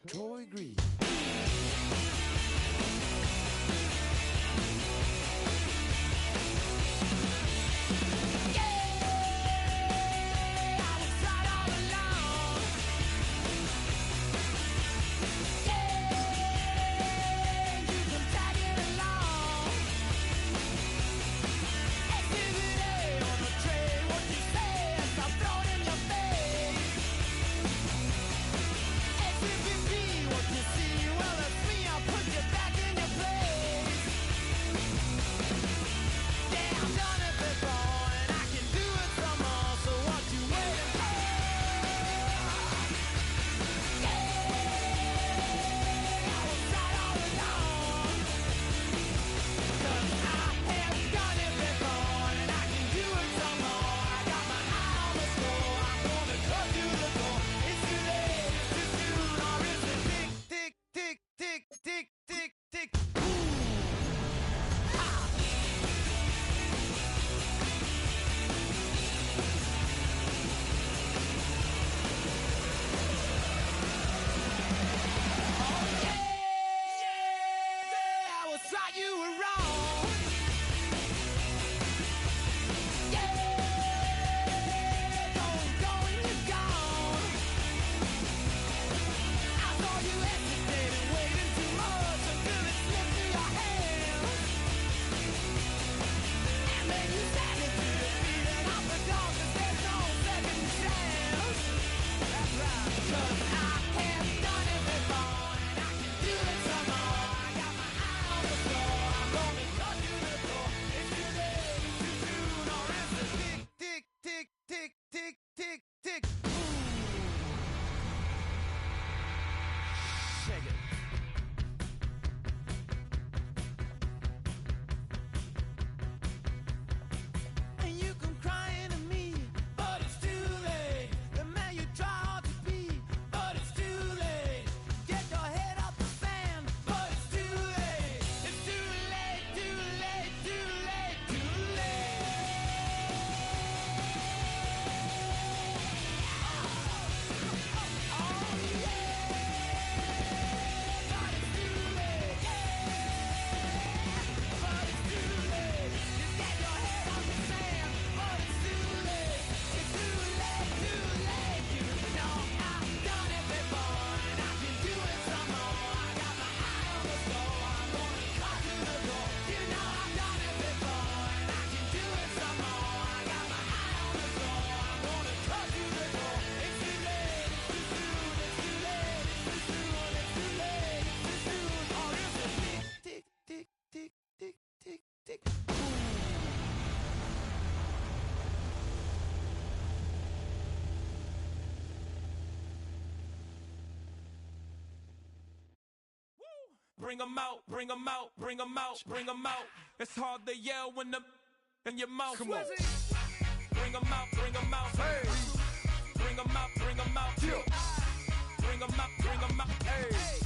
Troy Green. Bring 'em out, bring 'em out, bring 'em out, bring 'em out. It's hard to yell when the in your mouth. Come on. Bring 'em out, bring 'em out. Hey. Bring 'em out, bring 'em out. Yeah. Bring 'em out, bring 'em out. Hey.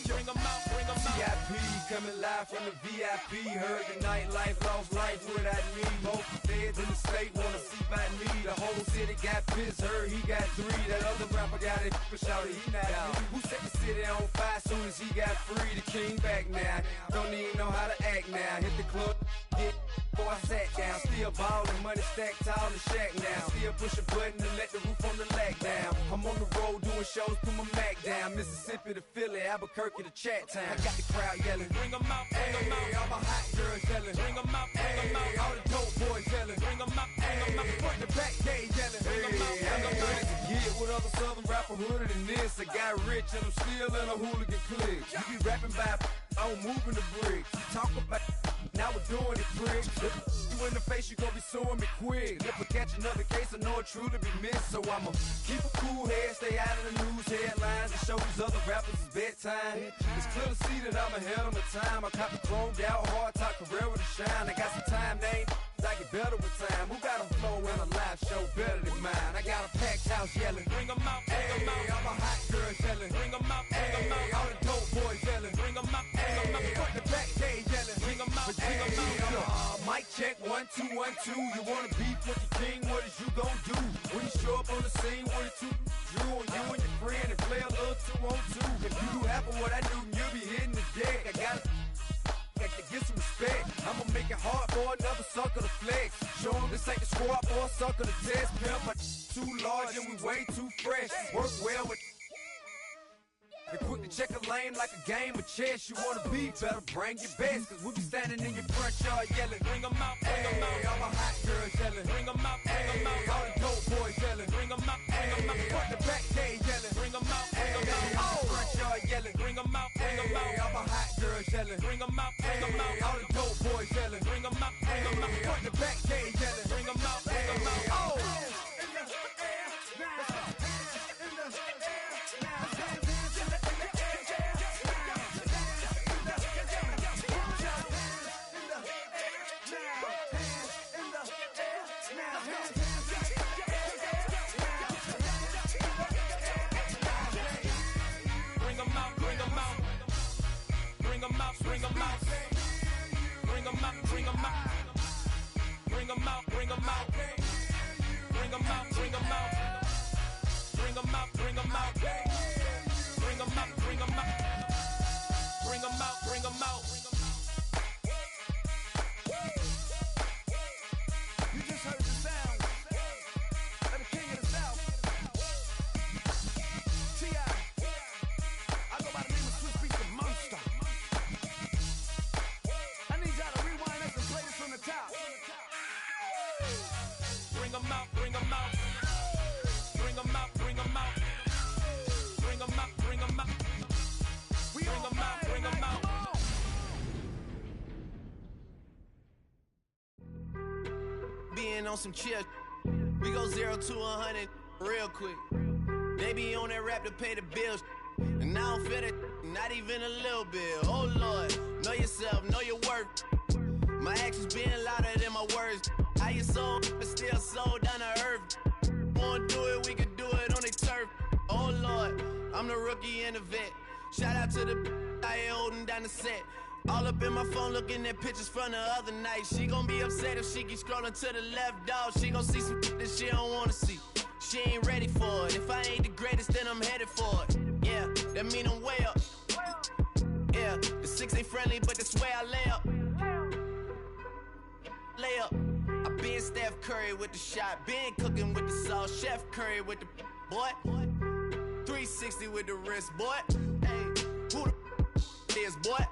Bring 'em out, bring 'em out. VIP coming live from the VIP. Heard the nightlife, lost life without me. Both feds in the state wanna see by me. The whole city got pissed, heard he got 3. That other rapper got it, but shouted he not out. Who set the city on fire soon as he got free? The king back now, don't even know how to act now. Hit the club, get before I sat down. Still ballin', money stacked tall in shack now. Still push a button to let the roof on the lag down. I'm on the road doing shows, put my Mac down. Mississippi to Philly, Albuquerque to Chat Town. I got the crowd yelling, Bring 'em out, bring 'em out. hey, all my hot girls yelling, Bring 'em out, bring 'em hey, out. all the dope boys yelling, Bring 'em out, bring 'em out. front the back gate yelling, Bring 'em out, hey, bring 'em I ain't out. ready to get with other southern rapper hooded than this. I got rich and I'm still in a hooligan clique. You be rapping by, I'm moving the bricks. You talk about, now we're doing it, pricks. If you in the face, you gon' be suing me quick. If I catch another case, I know it truly be missed. So I'ma keep a cool head, stay out of the news headlines, and show these other rappers it's bedtime. It's clear to see that I'm ahead of my time. I caught the chromed out, hard top career with a shine. I got some time, they ain't I get better with time. Who got a flow in a live show better than mine? I got a packed house yelling, Bring 'em out, bring 'em hey, out. all my hot girls yelling, Bring 'em out, bring 'em hey, out. all the dope boys yelling, Bring 'em out, bring 'em hey, out. front the back gate yelling, Bring 'em out, bring 'em hey, out. all Mic check, 1, 2, 1, 2. You wanna beef with the king, what is you gon' do? When you show up on the scene, what it two drew on you and your friend and play a little 2 on 2. If you do half of what I do, you'll be hitting the deck. I gotta get some respect. I'ma make it hard for another sucker to flex. Show 'em this ain't the squad for a sucker to test. Pimp, my too large and we way too fresh. Work well with and quick to check a lane like a game of chess. You wanna be better, bring your best. Cause we be standing in your front yard yelling. Bring 'em out, bring 'em out. Hey, all my hot girls yelling. Bring 'em out, bring 'em out. All the dope boys yelling. Bring 'em out, bring 'em out. Front the back gate yelling. Bring 'em out, bring 'em out. All the front yard yelling. Bring 'em out, bring 'em out. All my hot girls yelling. Bring 'em out, bring 'em out. All the dope boys yelling. Bring 'em out, bring 'em out. Front the back gate yelling. Bring 'em out, bring 'em out. Oh. Bring 'em out, bring 'em out. Bring 'em out, bring 'em out. Bring 'em out, bring 'em out. Bring 'em out, bring 'em out. Bring 'em out, bring 'em out. Bring 'em out, bring 'em out. Bring 'em out, bring 'em out. Bring 'em out, bring 'em out. You just heard the sound of the king of the South. T.I. I go by the name of Swiss Beats the Monster. I need y'all to rewind this and play this from the top. Bring 'em out, bring 'em out. Bring 'em out, bring 'em out. Bring 'em out, bring 'em out. We Bring 'em out, bring 'em out. Being on some chill, we go 0 to 100 real quick. They be on that rap to pay the bills, and I don't feel it, not even a little bit. Oh Lord, know yourself, know your worth. My actions being louder than my words. How you sold, but still sold down to earth. Wanna do it, we can do it on the turf. Oh Lord, I'm the rookie and the vet. Shout out to the I ain't holding down the set. All up in my phone looking at pictures from the other night. She gon' be upset if she keep scrolling to the left, dog. She gon' see some that she don't wanna see. She ain't ready for it. If I ain't the greatest, then I'm headed for it. Yeah, that mean I'm way up. Yeah, the 6 ain't friendly, but that's where I lay up. Lay up. I been Steph Curry with the shot. Been cooking with the sauce. Chef Curry with the boy. 360 with the wrist, boy. Hey, who the is, boy?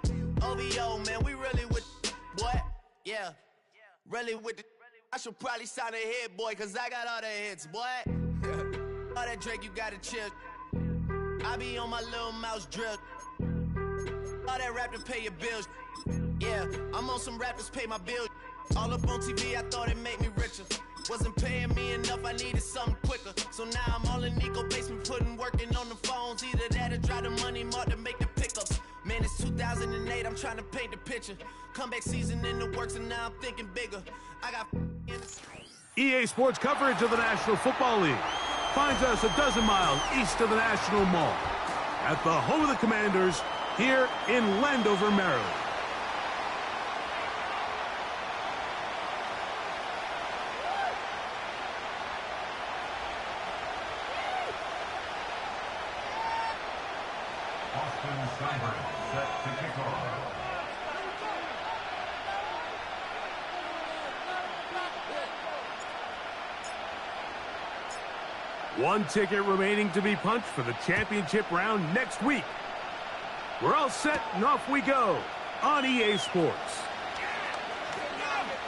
OVO, man, we really with boy. Yeah, really with the. I should probably sign a hit, boy, cause I got all the hits, boy. All that Drake, you gotta chill. I be on my little mouse drip. All that rap to pay your bills. Yeah, I'm on some rappers pay my bills. All up on TV, I thought it made me richer. Wasn't paying me enough, I needed something quicker. So now I'm all in Nico basement, working on the phones. Either that or drive the money mark to make the pickups. Man, it's 2008, I'm trying to paint the picture. Comeback season in the works, and now I'm thinking bigger. I got EA Sports coverage of the National Football League finds us a dozen miles east of the National Mall at the home of the Commanders here in Landover, Maryland. Austin Seibert set to kick off. One ticket remaining to be punched for the championship round next week. We're all set and off we go on EA Sports.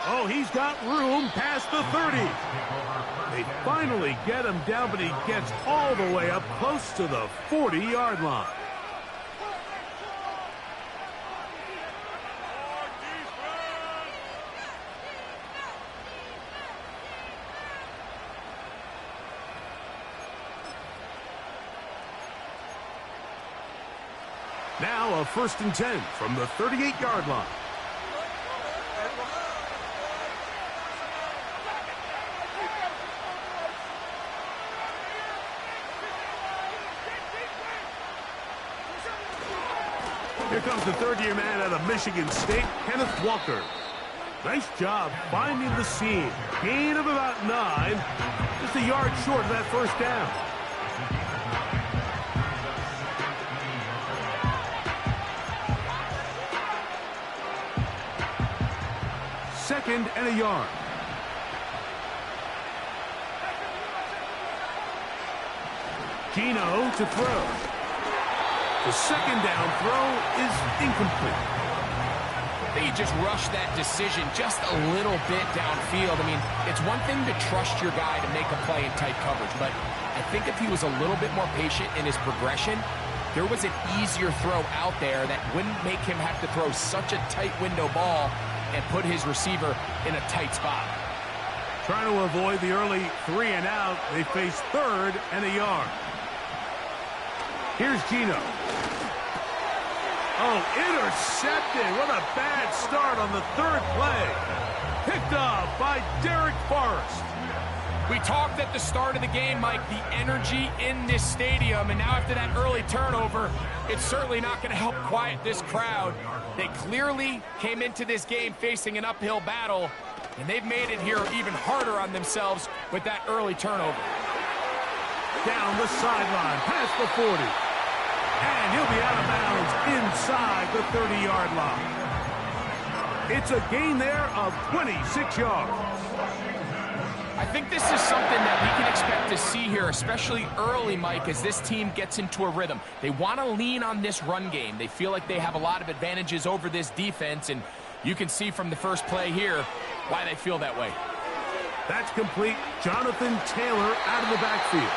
Oh, he's got room past the 30. They finally get him down, but he gets all the way up close to the 40-yard line. Now a 1st and 10 from the 38-yard line. Here comes the third-year man out of Michigan State, Kenneth Walker. Nice job finding the seam. Gain of about 9. Just a yard short of that first down. Second and a yard. Geno to throw. The second down throw is incomplete. I think he just rushed that decision just a little bit downfield. I mean, it's one thing to trust your guy to make a play in tight coverage, but I think if he was a little bit more patient in his progression, there was an easier throw out there that wouldn't make him have to throw such a tight window ball and put his receiver in a tight spot. Trying to avoid the early 3 and out, they face third and a yard. Here's Geno. Oh, intercepted. What a bad start on the third play. Picked off by Derek Forrest. We talked at the start of the game, Mike, the energy in this stadium, and now after that early turnover, it's certainly not going to help quiet this crowd. They clearly came into this game facing an uphill battle, and they've made it here even harder on themselves with that early turnover. Down the sideline, past the 40. And he'll be out of bounds inside the 30-yard line. It's a gain there of 26 yards. I think this is something that we can expect to see here, especially early, Mike, as this team gets into a rhythm. They want to lean on this run game. They feel like they have a lot of advantages over this defense, and you can see from the first play here why they feel that way. That's complete. Jonathan Taylor out of the backfield.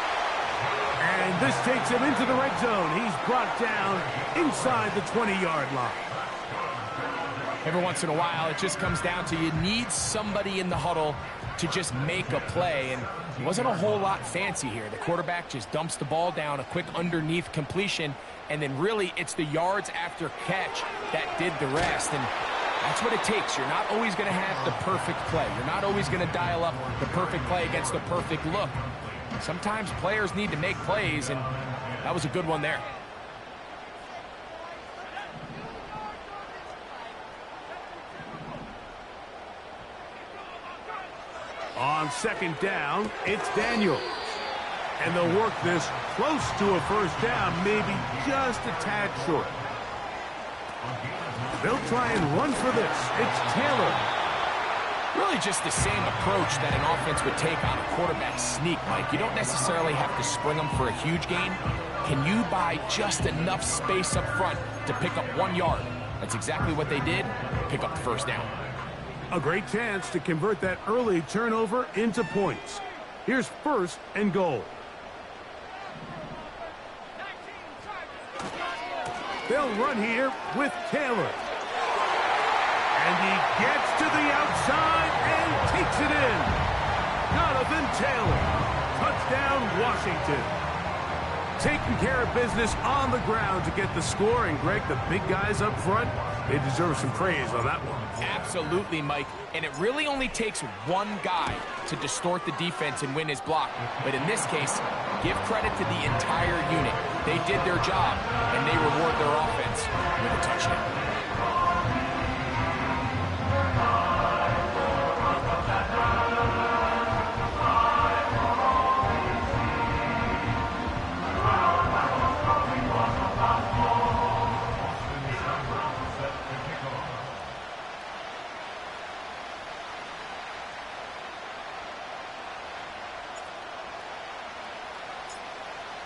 And this takes him into the red zone. He's brought down inside the 20-yard line. Every once in a while, it just comes down to you need somebody in the huddle to just make a play. And it wasn't a whole lot fancy here. The quarterback just dumps the ball down, a quick underneath completion, and then really it's the yards after catch that did the rest. And that's what it takes. You're not always going to have the perfect play. You're not always going to dial up the perfect play against the perfect look. Sometimes players need to make plays, and that was a good one there. On second down, it's Daniel. And they'll work this close to a first down, maybe just a tad short. They'll try and run for this. It's Taylor. Really just the same approach that an offense would take on a quarterback sneak, Mike. You don't necessarily have to spring them for a huge gain. Can you buy just enough space up front to pick up 1 yard? That's exactly what they did. Pick up the first down. A great chance to convert that early turnover into points. Here's first and goal. They'll run here with Taylor. And he gets to the outside and takes it in. Jonathan Taylor. Touchdown, Washington. Taking care of business on the ground to get the score. And, Greg, the big guys up front, they deserve some praise on that one. Absolutely, Mike. And it really only takes one guy to distort the defense and win his block. But in this case, give credit to the entire unit. They did their job, and they reward their offense with a touchdown.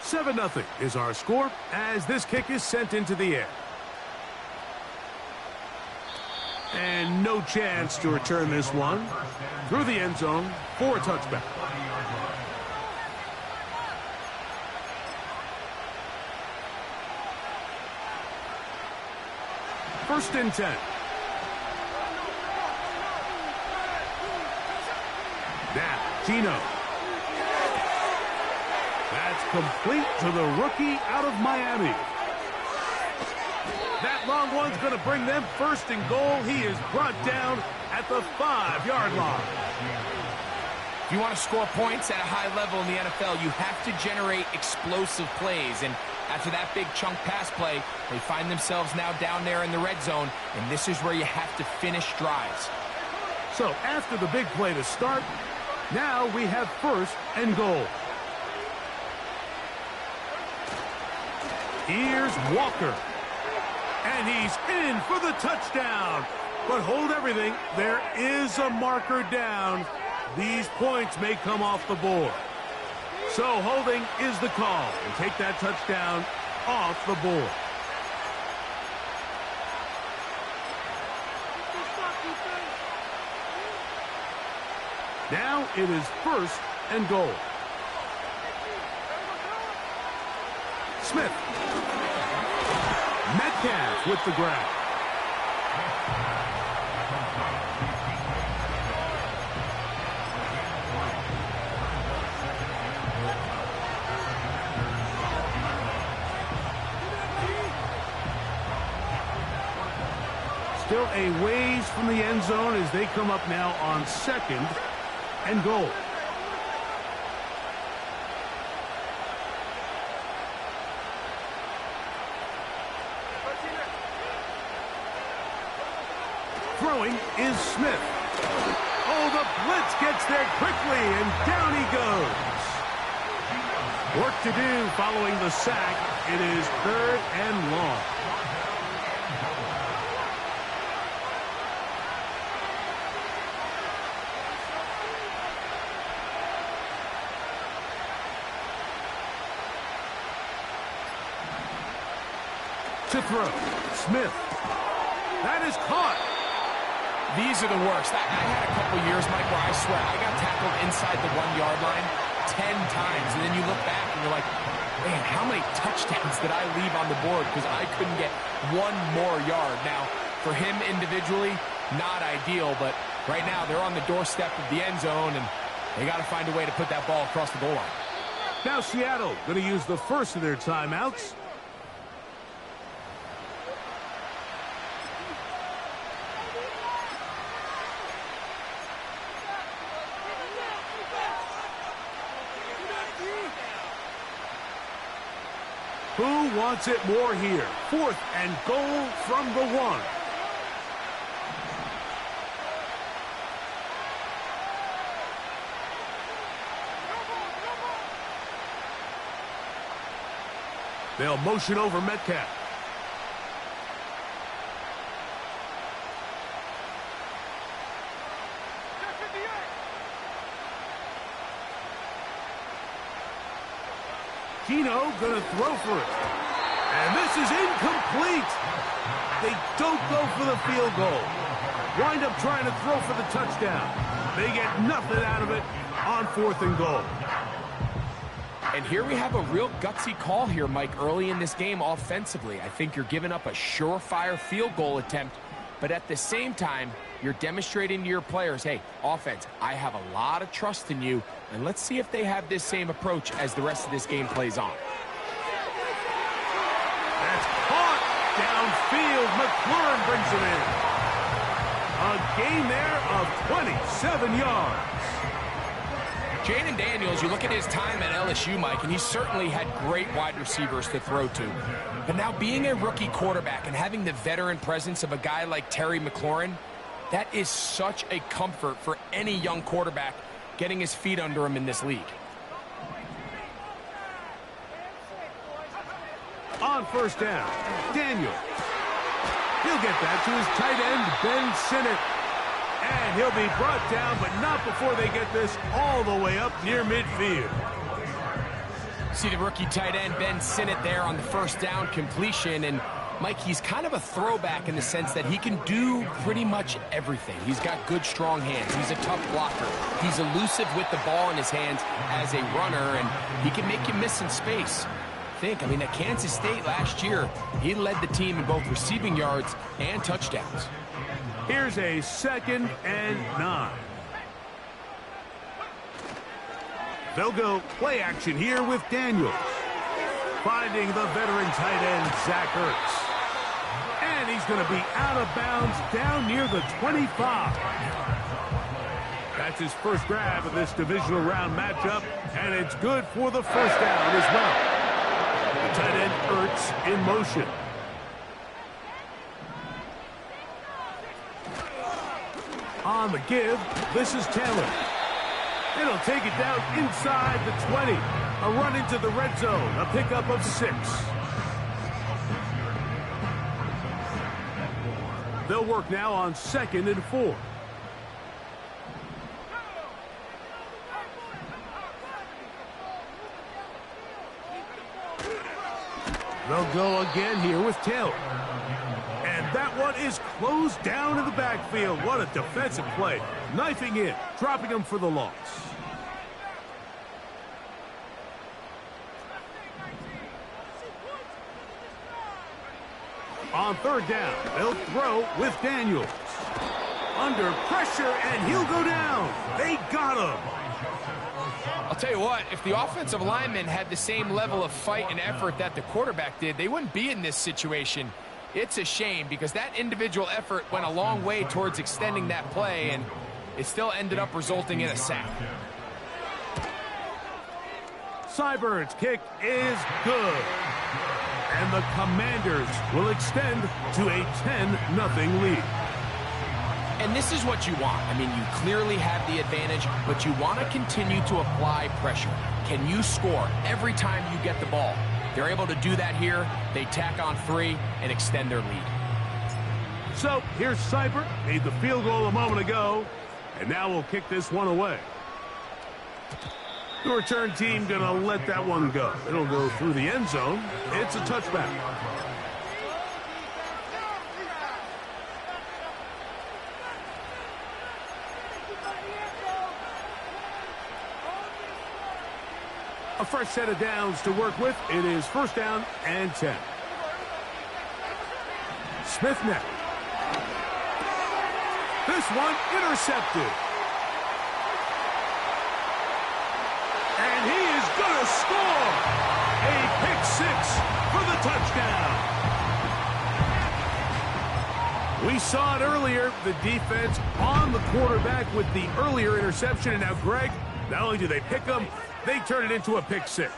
Seven 7-0 is our score as this kick is sent into the air. And no chance to return this one through the end zone for a touchback. First and 10. Now, Geno. That's complete to the rookie out of Miami. That long one's going to bring them first and goal. He is brought down at the 5-yard line. If you want to score points at a high level in the NFL, you have to generate explosive plays. And after that big chunk pass play, they find themselves now down there in the red zone, and this is where you have to finish drives. So after the big play to start, now we have 1st and goal. Here's Walker. And he's in for the touchdown. But hold everything. There is a marker down. These points may come off the board. So holding is the call. And take that touchdown off the board. Now it is 1st and goal. Smith. Metcalf with the grab. Still a ways from the end zone as they come up now on 2nd and goal. Throwing is Smith. Oh, the blitz gets there quickly, and down he goes. Work to do following the sack. It is 3rd and long. To throw. Smith. That is caught. These are the worst. I had a couple years, Mike, where I swear I got tackled inside the 1-yard line 10 times. And then you look back and you're like, man, how many touchdowns did I leave on the board because I couldn't get one more yard? Now, for him individually, not ideal. But right now, they're on the doorstep of the end zone, and they got to find a way to put that ball across the goal line. Now Seattle going to use the first of their timeouts. Who wants it more here? 4th and goal from the 1. They'll motion over Metcalf. Gino gonna throw for it. And this is incomplete. They don't go for the field goal. Wind up trying to throw for the touchdown. They get nothing out of it on 4th and goal. And here we have a real gutsy call here, Mike, early in this game offensively. I think you're giving up a surefire field goal attempt, but at the same time, you're demonstrating to your players, hey, offense, I have a lot of trust in you, and let's see if they have this same approach as the rest of this game plays on. That's caught downfield. McLaurin brings it in. A gain there of 27 yards. Jayden Daniels, you look at his time at LSU, Mike, and he certainly had great wide receivers to throw to. But now being a rookie quarterback and having the veteran presence of a guy like Terry McLaurin, that is such a comfort for any young quarterback getting his feet under him in this league. On 1st down, Daniel. He'll get that to his tight end, Ben Sinnott. And he'll be brought down, but not before they get this all the way up near midfield. See the rookie tight end, Ben Sinnott, there on the 1st down completion. And, Mike, he's kind of a throwback in the sense that he can do pretty much everything. He's got good, strong hands. He's a tough blocker. He's elusive with the ball in his hands as a runner, and he can make you miss in space. I mean, at Kansas State last year, he led the team in both receiving yards and touchdowns. Here's a 2nd and 9. They'll go play action here with Daniels. Finding the veteran tight end, Zach Ertz. And he's going to be out of bounds down near the 25. That's his first grab of this divisional round matchup, and it's good for the 1st down as well. The tight end, Ertz, in motion. On On the give, this is Taylor. It'll take it down inside the 20. A run into the red zone, a pickup of 6. They'll work now on 2nd and 4. They'll go again here with Taylor. And that one is closed down in the backfield. What a defensive play. Knifing in, dropping him for the loss. On 3rd down, they'll throw with Daniels. Under pressure, and he'll go down. They got him. I'll tell you what, if the offensive lineman had the same level of fight and effort that the quarterback did, they wouldn't be in this situation. It's a shame because that individual effort went a long way towards extending that play, and it still ended up resulting in a sack. Seibert's kick is good. And the Commanders will extend to a 10-0 lead. And this is what you want. I mean, you clearly have the advantage, but you want to continue to apply pressure. Can you score every time you get the ball? They're able to do that here. They tack on 3 and extend their lead. So here's Seibert, made the field goal a moment ago, and now we'll kick this one away. The return team going to let that one go. It'll go through the end zone. It's a touchback. A fresh set of downs to work with. It is 1st down and 10. Smith now. This one intercepted. And he is going to score. A pick 6 for the touchdown. We saw it earlier, the defense on the quarterback with the earlier interception. And now, Greg, not only do they pick him, they turn it into a pick 6.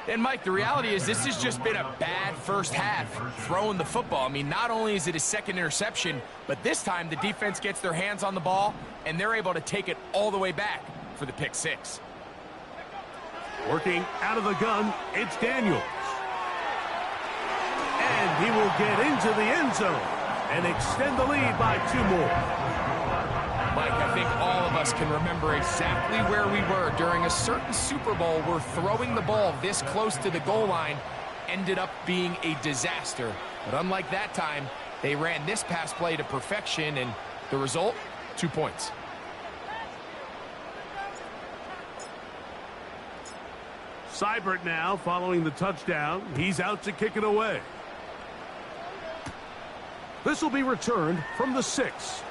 And, Mike, the reality is this has just been a bad first half throwing the football. I mean, not only is it his 2nd interception, but this time the defense gets their hands on the ball, and they're able to take it all the way back for the pick 6. Working out of the gun, it's Daniels. And he will get into the end zone and extend the lead by 2 more. Mike, I think all of us can remember exactly where we were during a certain Super Bowl where throwing the ball this close to the goal line ended up being a disaster. But unlike that time, they ran this pass play to perfection, and the result, 2 points. Seibert now following the touchdown. He's out to kick it away. This will be returned from the 6.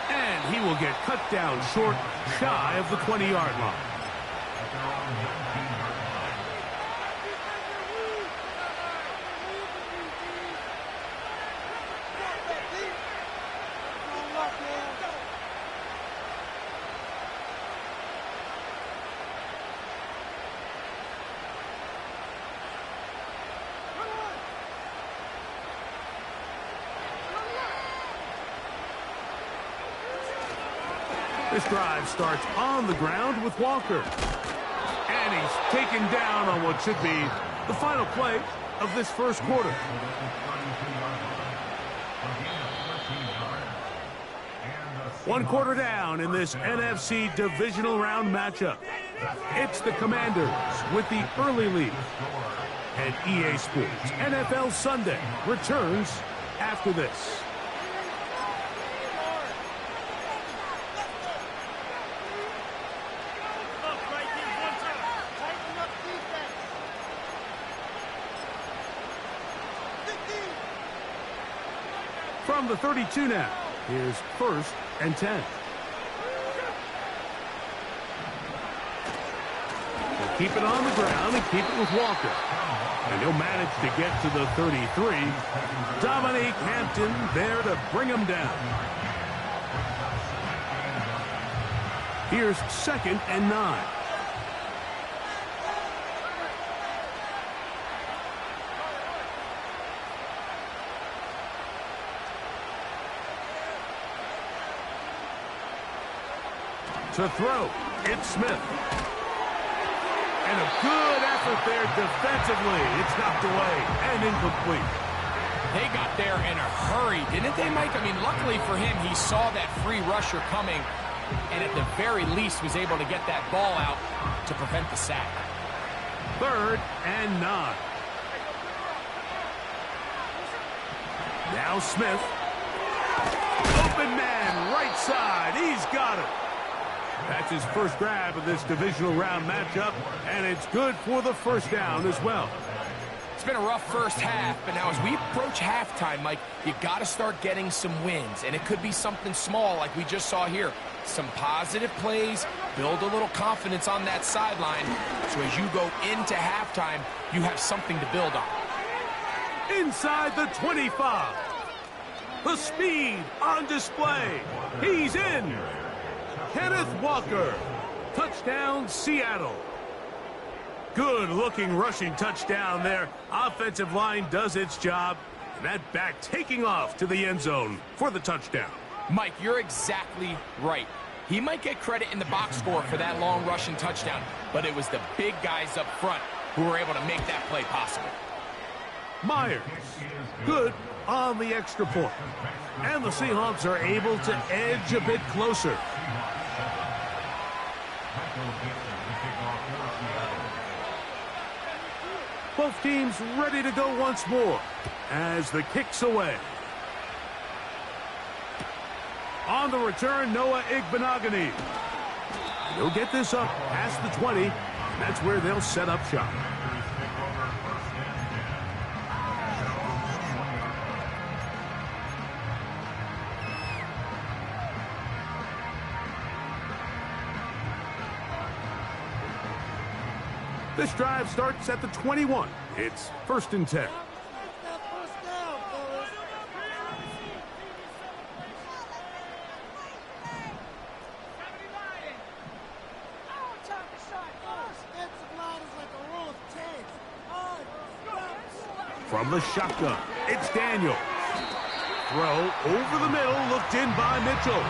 And he will get cut down short, shy of the 20-yard line. This drive starts on the ground with Walker. And he's taken down on what should be the final play of this first quarter. One quarter down in this NFC divisional round matchup. It's the Commanders with the early lead. And EA Sports NFL Sunday returns after this. From the 32 now, here's 1st and 10. They'll keep it on the ground and keep it with Walker. And he'll manage to get to the 33. Dominique Hampton there to bring him down. Here's 2nd and 9. To throw, it's Smith. And a good effort there defensively. It's knocked away and incomplete. They got there in a hurry, didn't they, Mike? I mean, luckily for him, he saw that free rusher coming and at the very least was able to get that ball out to prevent the sack. 3rd and 9. Now Smith. Open man, right side. He's got it. That's his first grab of this divisional round matchup, and it's good for the first down as well. It's been a rough first half, but now as we approach halftime, Mike, you got to start getting some wins, and it could be something small like we just saw here. Some positive plays, build a little confidence on that sideline, so as you go into halftime, you have something to build on. Inside the 25. The speed on display. He's in. Kenneth Walker. Touchdown, Seattle. Good-looking rushing touchdown there. Offensive line does its job. That back taking off to the end zone for the touchdown. Mike, you're exactly right. He might get credit in the box score for that long rushing touchdown, but it was the big guys up front who were able to make that play possible. Myers, good on the extra point. And the Seahawks are able to edge a bit closer. Both teams ready to go once more as the kick's away. On the return, Noah Igbenogany. He'll get this up past the 20. That's where they'll set up shop. This drive starts at the 21. It's 1st and 10. From the shotgun, it's Daniels. Throw over the middle, looked in by Mitchell.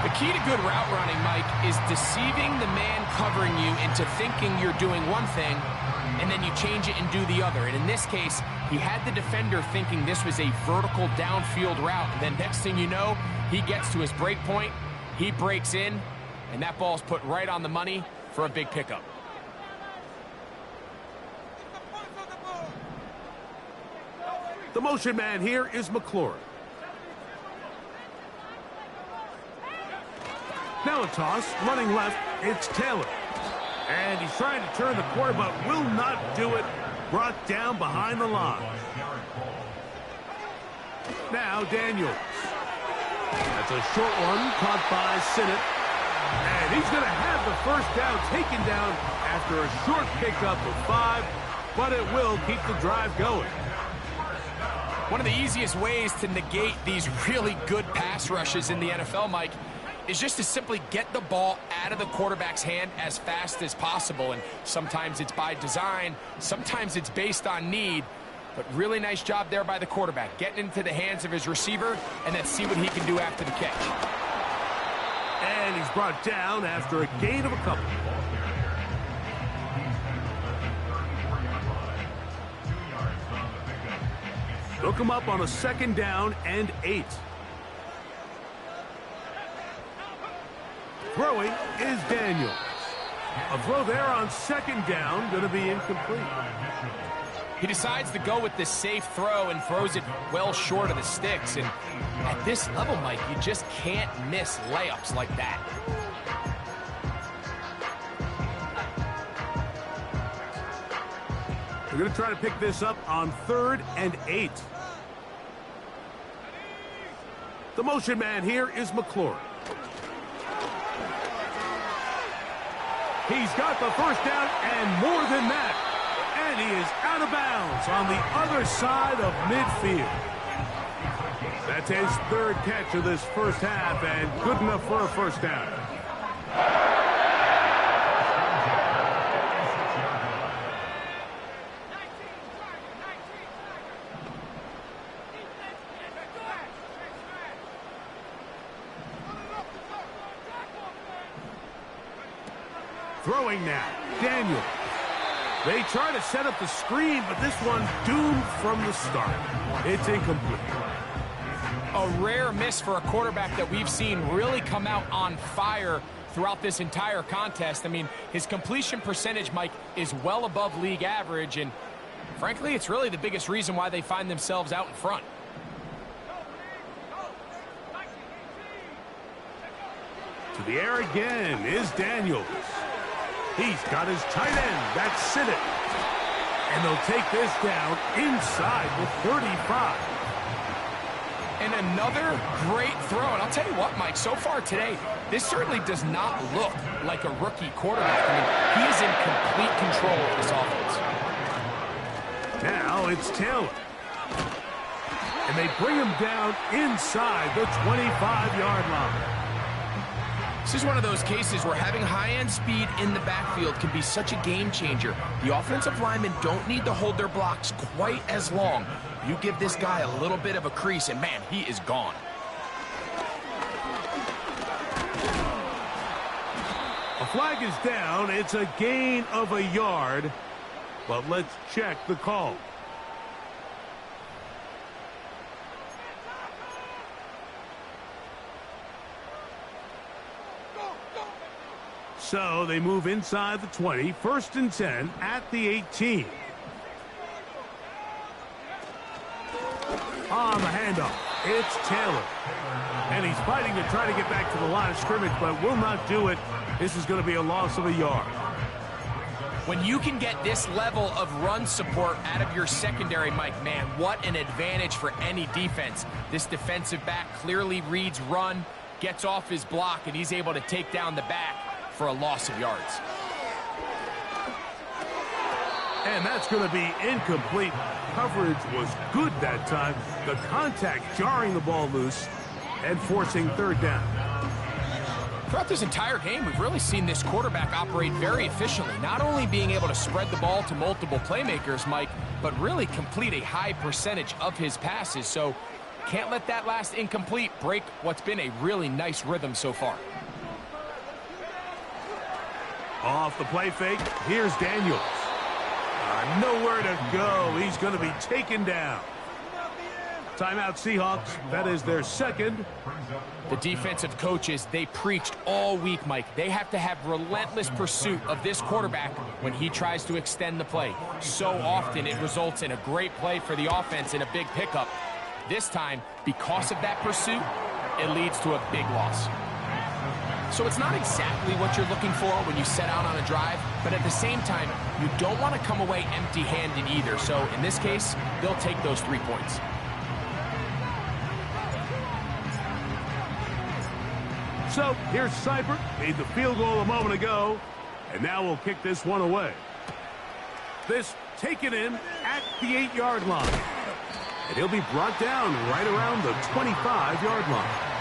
The key to good route running, Mike, is deceiving the man covering you into thinking you're doing one thing, and then you change it and do the other. And in this case, he had the defender thinking this was a vertical downfield route. And then next thing you know, he gets to his break point, he breaks in, and that ball's put right on the money for a big pickup. The motion man here is McLaurin. Now a toss, running left, it's Taylor. And he's trying to turn the corner, but will not do it. Brought down behind the line. Now Daniels. That's a short one, caught by Sinnott. And he's going to have the first down taken down after a short pickup of 5, but it will keep the drive going. One of the easiest ways to negate these really good pass rushes in the NFL, Mike, is just to simply get the ball out of the quarterback's hand as fast as possible. And sometimes it's by design, sometimes it's based on need. But really nice job there by the quarterback, getting into the hands of his receiver, and then see what he can do after the catch. And he's brought down after a gain of a couple. Look him up on a 2nd down and 8. Throwing is Daniels. A throw there on 2nd down, going to be incomplete. He decides to go with the safe throw and throws it well short of the sticks. And at this level, Mike, you just can't miss layups like that. We're going to try to pick this up on 3rd and 8. The motion man here is McLaurin. He's got the first down and more than that. And he is out of bounds on the other side of midfield. That's his 3rd catch of this first half and good enough for a first down. Throwing now, Daniel. They try to set up the screen, but this one's doomed from the start. It's incomplete. A rare miss for a quarterback that we've seen really come out on fire throughout this entire contest. I mean, his completion percentage, Mike, is well above league average, and frankly, it's really the biggest reason why they find themselves out in front. To the air again is Daniels. He's got his tight end. That's Sinnott. And they'll take this down inside the 35. And another great throw. And I'll tell you what, Mike, so far today, this certainly does not look like a rookie quarterback. I mean, he is in complete control of this offense. Now it's Taylor. And they bring him down inside the 25-yard line. This is one of those cases where having high-end speed in the backfield can be such a game changer. The offensive linemen don't need to hold their blocks quite as long. You give this guy a little bit of a crease, and man, he is gone. A flag is down. It's a gain of a yard. But let's check the call. So they move inside the 20, 1st and 10 at the 18. On the handoff, it's Taylor. And he's fighting to try to get back to the line of scrimmage, but will not do it. This is going to be a loss of a yard. When you can get this level of run support out of your secondary, Mike, man, what an advantage for any defense. This defensive back clearly reads run, gets off his block, and he's able to take down the back for a loss of yards. And that's going to be incomplete. Coverage was good that time. The contact jarring the ball loose and forcing 3rd down. Throughout this entire game, we've really seen this quarterback operate very efficiently, not only being able to spread the ball to multiple playmakers, Mike, but really complete a high percentage of his passes. So can't let that last incomplete break what's been a really nice rhythm so far. Off the play fake, here's Daniels. Nowhere to go. He's going to be taken down. Timeout Seahawks. That is their 2nd. The defensive coaches, they preached all week, Mike. They have to have relentless pursuit of this quarterback when he tries to extend the play. So often it results in a great play for the offense and a big pickup. This time, because of that pursuit, it leads to a big loss. So it's not exactly what you're looking for when you set out on a drive, but at the same time, you don't want to come away empty-handed either. So in this case, they'll take those 3 points. So here's Seibert, made the field goal a moment ago, and now we'll kick this one away. This taken in at the 8-yard line. And he'll be brought down right around the 25-yard line.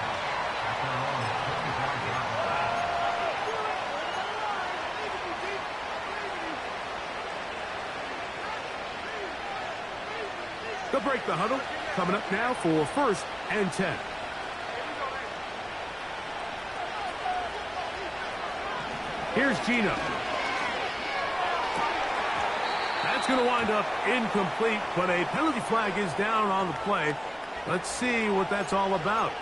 They'll break the huddle. Coming up now for 1st and 10. Here's Gino. That's going to wind up incomplete, but a penalty flag is down on the play. Let's see what that's all about.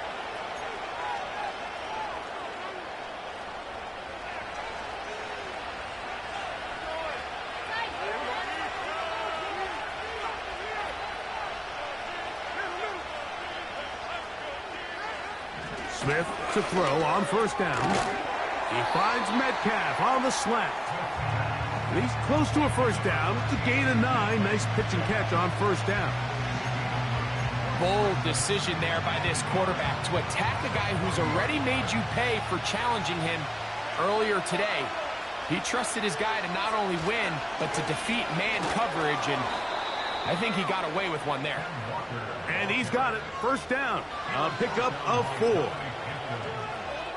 Smith to throw on 1st down. He finds Metcalf on the slant. And he's close to a 1st down. It's a gain of 9. Nice pitch and catch on 1st down. Bold decision there by this quarterback to attack a guy who's already made you pay for challenging him earlier today. He trusted his guy to not only win, but to defeat man coverage, and I think he got away with one there. And he's got it. 1st down. A pickup of 4.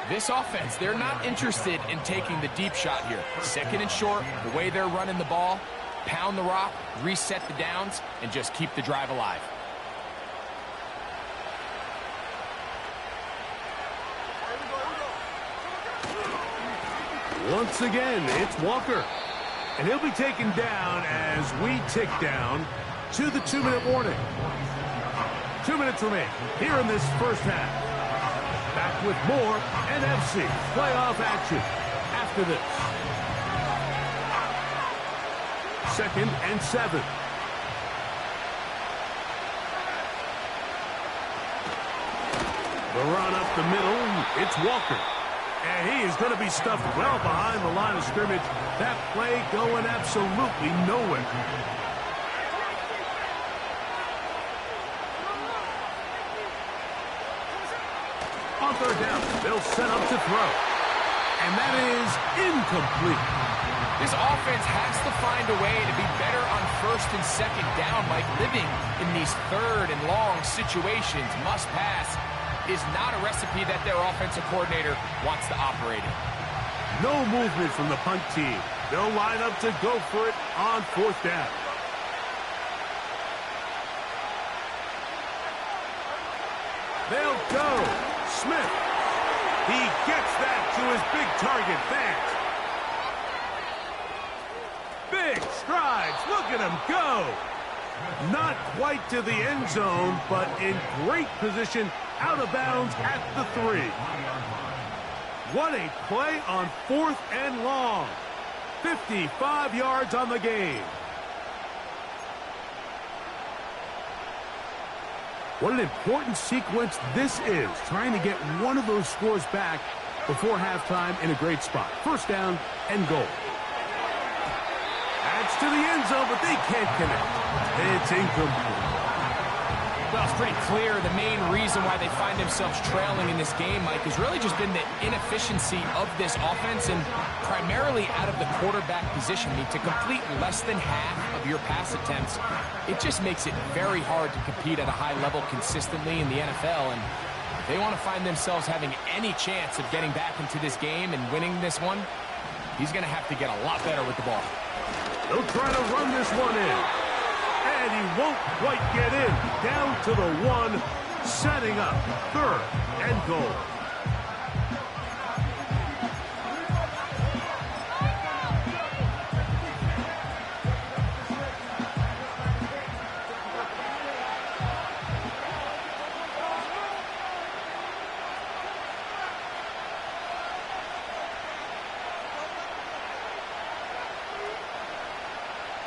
This offense, they're not interested in taking the deep shot here. 2nd and short, the way they're running the ball, pound the rock, reset the downs, and just keep the drive alive. Once again, it's Walker. And he'll be taken down as we tick down to the 2-minute warning. 2 minutes remain here in this first half. Back with more NFC playoff action after this. 2nd and 7. The run up the middle, it's Walker. And he is going to be stuffed well behind the line of scrimmage. That play going absolutely nowhere. On 3rd down, they'll set up to throw. And that is incomplete. This offense has to find a way to be better on 1st and 2nd down, Mike. Living in these 3rd and long situations, must pass, is not a recipe that their offensive coordinator wants to operate in. No movement from the punt team. They'll line up to go for it on 4th down. They'll go. Smith. He gets that to his big target fast. Big strides. Look at him go. Not quite to the end zone, but in great position out of bounds at the 3. What a play on 4th and long. 55 yards on the game. What an important sequence this is, trying to get one of those scores back before halftime in a great spot. 1st down and goal. That's to the end zone, but they can't connect. It's incomplete. Well, it's pretty clear the main reason why they find themselves trailing in this game, Mike, has really just been the inefficiency of this offense and primarily out of the quarterback position. I mean, to complete less than half of your pass attempts, it just makes it very hard to compete at a high level consistently in the NFL. And if they want to find themselves having any chance of getting back into this game and winning this one, he's going to have to get a lot better with the ball. They'll try to run this one in. And he won't quite get in. Down to the 1, setting up 3rd and goal.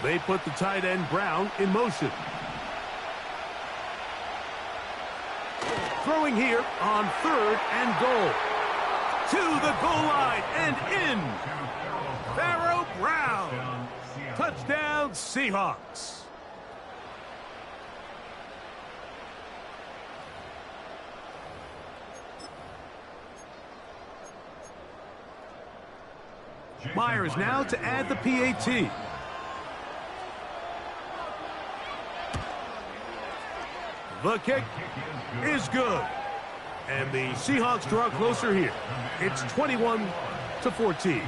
They put the tight end Brown in motion. Throwing here on 3rd and goal. To the goal line and in. Pharaoh Brown. Touchdown Seahawks. Myers now to add the PAT. The kick is good. And the Seahawks draw closer here. It's 21-14.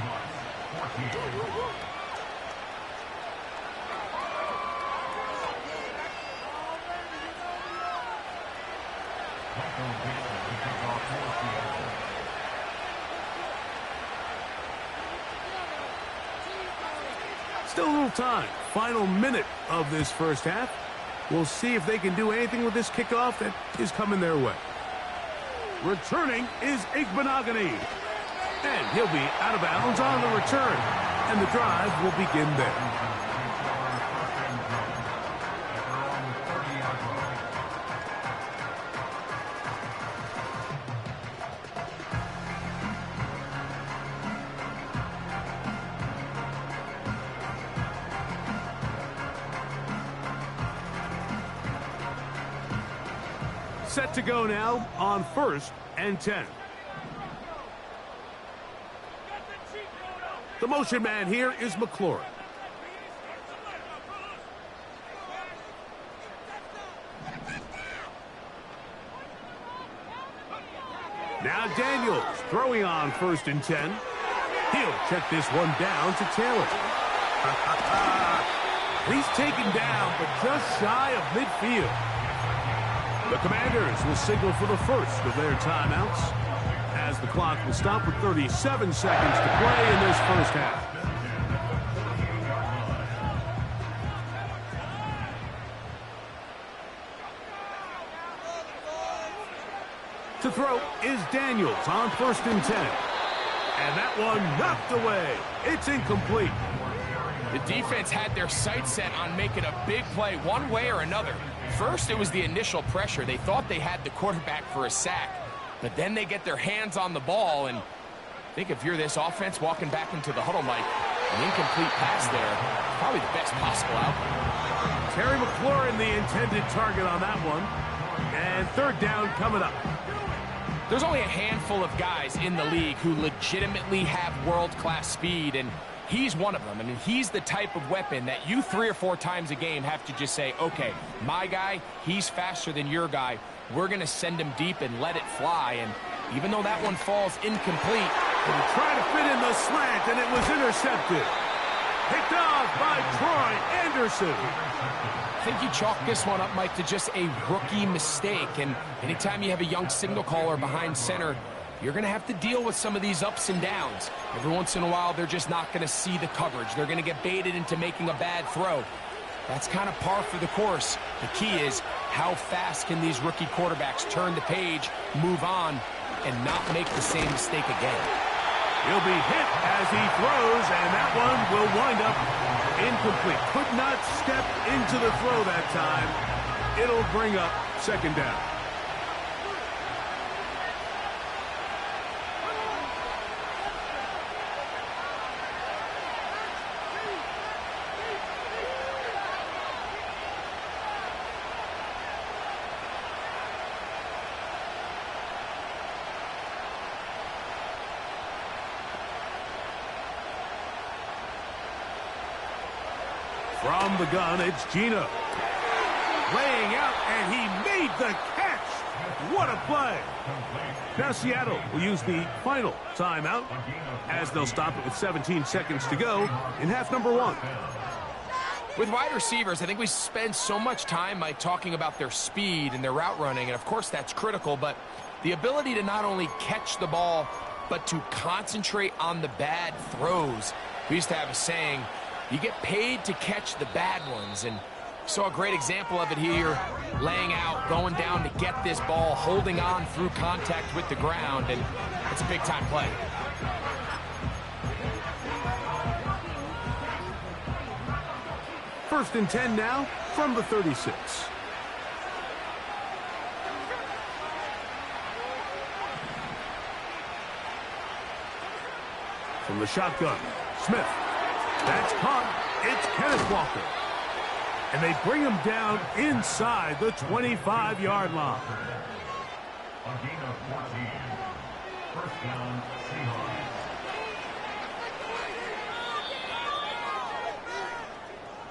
Still a little time. Final minute of this first half. We'll see if they can do anything with this kickoff that is coming their way. Returning is Igbenogany. And he'll be out of bounds on the return. And the drive will begin there. Set to go now on 1st and 10. The motion man here is McLaurin. Now Daniels throwing on 1st and 10. He'll check this one down to Taylor. He's taken down, but just shy of midfield. The Commanders will signal for the first of their timeouts. as the clock will stop with 37 seconds to play in this first half. To throw is Daniels on 1st and 10. And that one knocked away. It's incomplete. The defense had their sights set on making a big play one way or another. First, it was the initial pressure. They thought they had the quarterback for a sack. But then they get their hands on the ball, and I think if you're this offense walking back into the huddle, Mike, an incomplete pass there, probably the best possible outcome. Terry McLaurin, the intended target on that one. And 3rd down coming up. There's only a handful of guys in the league who legitimately have world-class speed, and he's one of them. I mean, he's the type of weapon that you 3 or 4 times a game have to just say, okay, my guy, he's faster than your guy. We're going to send him deep and let it fly. And even though that one falls incomplete, they try to fit in the slant, and it was intercepted. Picked off by Troy Anderson. I think you chalk this one up, Mike, to just a rookie mistake. And anytime you have a young signal caller behind center, you're going to have to deal with some of these ups and downs. Every once in a while, they're just not going to see the coverage. They're going to get baited into making a bad throw. That's kind of par for the course. The key is how fast can these rookie quarterbacks turn the page, move on, and not make the same mistake again. He'll be hit as he throws, and that one will wind up incomplete. Could not step into the throw that time. It'll bring up 2nd down. From the gun, it's Gino. Laying out, and he made the catch. What a play. Now Seattle will use the final timeout as they'll stop it with 17 seconds to go in half number 1. With wide receivers, I think we spend so much time, Mike, talking about their speed and their route running, and of course that's critical, but the ability to not only catch the ball, but to concentrate on the bad throws. We used to have a saying, you get paid to catch the bad ones, and saw a great example of it here, laying out, going down to get this ball, holding on through contact with the ground, and it's a big-time play. First and 10 now from the 36. From the shotgun, Smith. That's caught. It's Kenneth Walker. And they bring him down inside the 25-yard line. A gain of 14. First down, Seahawks.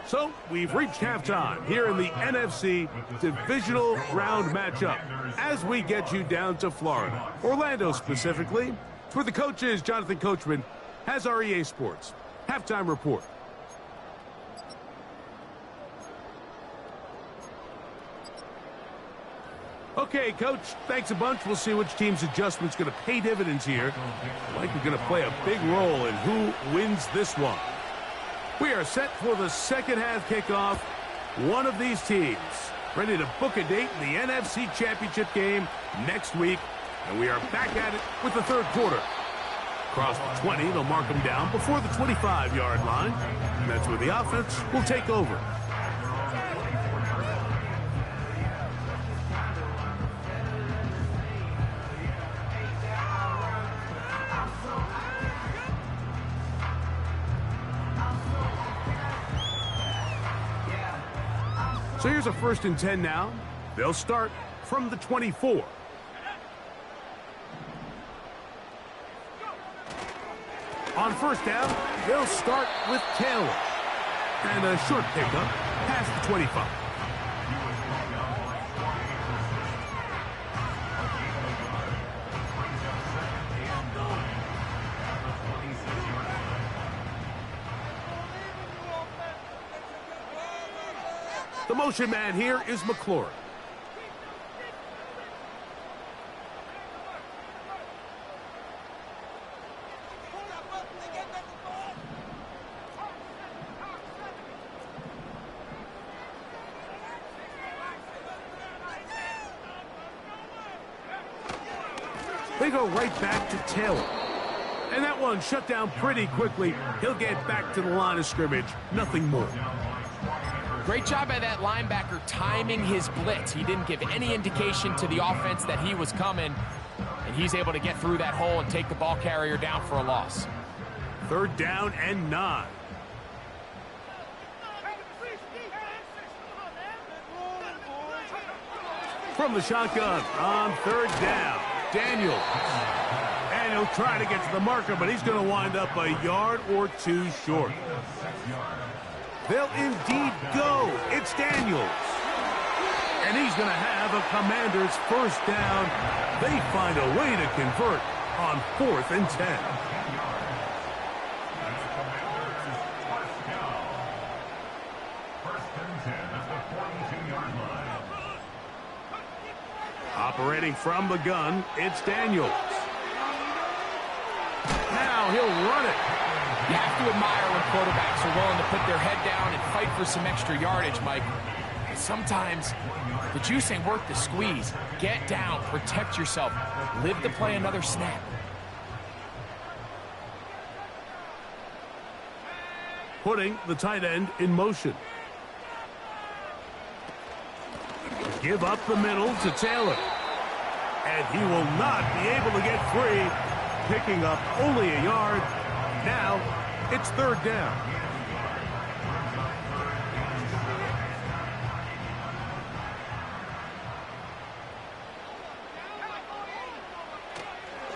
So we've reached halftime here in the NFC Divisional Round matchup as we get you down to Florida, Orlando specifically. For the coaches, Jonathan Coachman has our EA Sports halftime report. Okay, Coach, thanks a bunch. We'll see which team's adjustment's going to pay dividends here. Likely going to play a big role in who wins this one. We are set for the second half kickoff. One of these teams ready to book a date in the NFC Championship game next week. And we are back at it with the third quarter. Across the 20, they'll mark them down before the 25-yard line. And that's where the offense will take over. So here's a 1st and 10 now. They'll start from the 24. On first down, they'll start with Taylor. And a short pickup past the 25. The motion man here is McLaurin. They go right back to Taylor. And that one shut down pretty quickly. He'll get back to the line of scrimmage. Nothing more. Great job by that linebacker timing his blitz. He didn't give any indication to the offense that he was coming, and he's able to get through that hole and take the ball carrier down for a loss. 3rd down and 9. From the shotgun on 3rd down, Daniels. And he'll try to get to the marker, but he's going to wind up a yard or 2 short. They'll indeed go. It's Daniels. And he's going to have a Commanders 1st down. They find a way to convert on 4th and 10. Operating from the gun, it's Daniels. Now he'll run it. You have to admire when quarterbacks are willing to put their head down and fight for some extra yardage, Mike. But sometimes the juice ain't worth the squeeze. Get down, protect yourself, live to play another snap. Putting the tight end in motion. Give up the middle to Taylor. And he will not be able to get free, picking up only a yard. Now, it's 3rd down.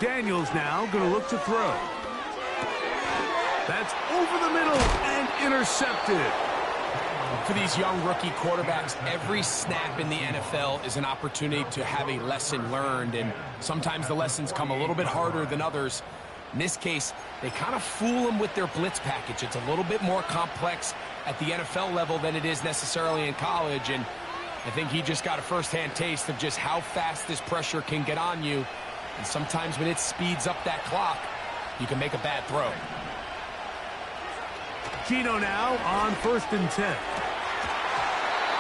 Daniels now going to look to throw. That's over the middle and intercepted. For these young rookie quarterbacks, every snap in the NFL is an opportunity to have a lesson learned, and sometimes the lessons come a little bit harder than others. In this case, they kind of fool them with their blitz package. It's a little bit more complex at the NFL level than it is necessarily in college, and I think he just got a first-hand taste of just how fast this pressure can get on you, and sometimes when it speeds up that clock, you can make a bad throw. Gino now on 1st and 10.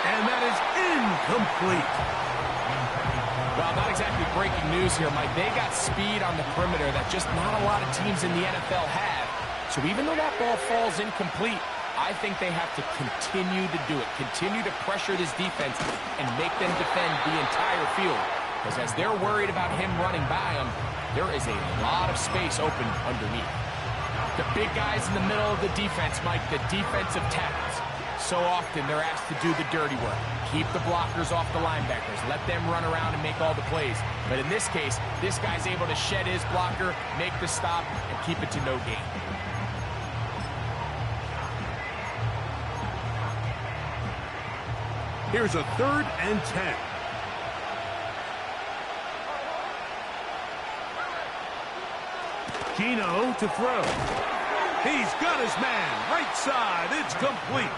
And that is incomplete. Well, not exactly breaking news here, Mike. They got speed on the perimeter that just not a lot of teams in the NFL have. So even though that ball falls incomplete, I think they have to continue to do it. Continue to pressure this defense and make them defend the entire field. Because as they're worried about him running by them, there is a lot of space open underneath. The big guys in the middle of the defense, Mike, the defensive tackles. So often they're asked to do the dirty work. Keep the blockers off the linebackers. Let them run around and make all the plays. But in this case, this guy's able to shed his blocker, make the stop, and keep it to no gain. Here's a 3rd and 10. Gino to throw. He's got his man. Right side. It's complete.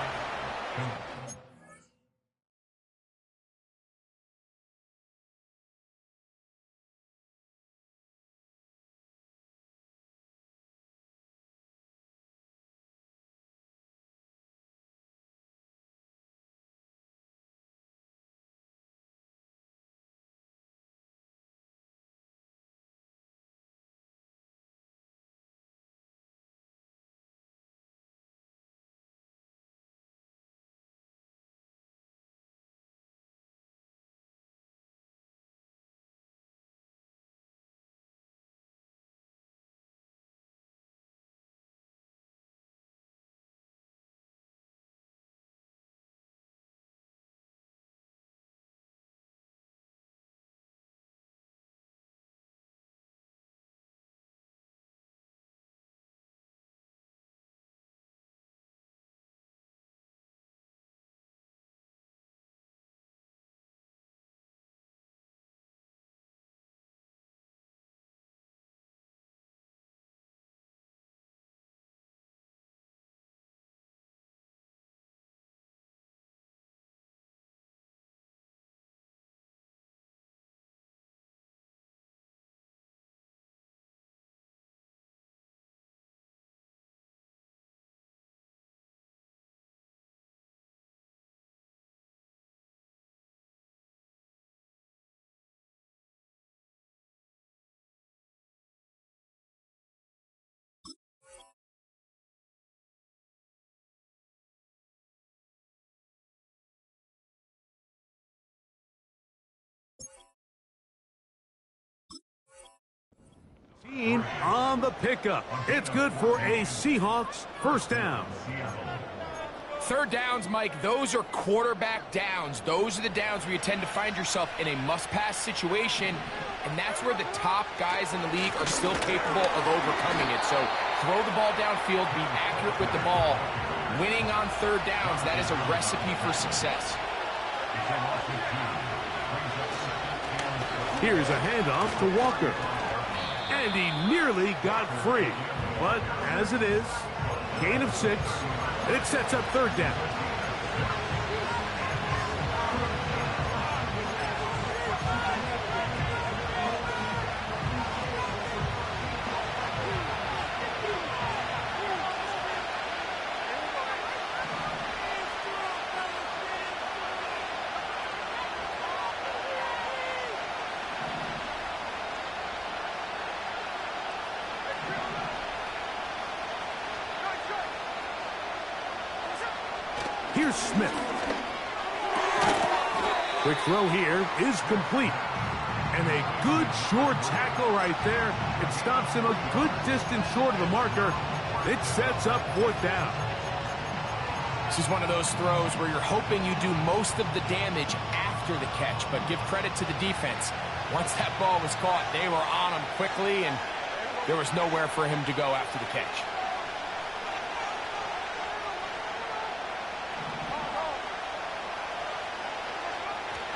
On the pickup. It's good for a Seahawks first down. Third downs, Mike, those are quarterback downs. Those are the downs where you tend to find yourself in a must-pass situation, and that's where the top guys in the league are still capable of overcoming it. So throw the ball downfield, be accurate with the ball. Winning on third downs, that is a recipe for success. Here's a handoff to Walker. And he nearly got free. But as it is, gain of 6. It sets up third down. Here's Smith. Quick throw here is complete. And a good short tackle right there. It stops him a good distance short of the marker. It sets up fourth down. This is one of those throws where you're hoping you do most of the damage after the catch, but give credit to the defense. Once that ball was caught, they were on him quickly, and there was nowhere for him to go after the catch.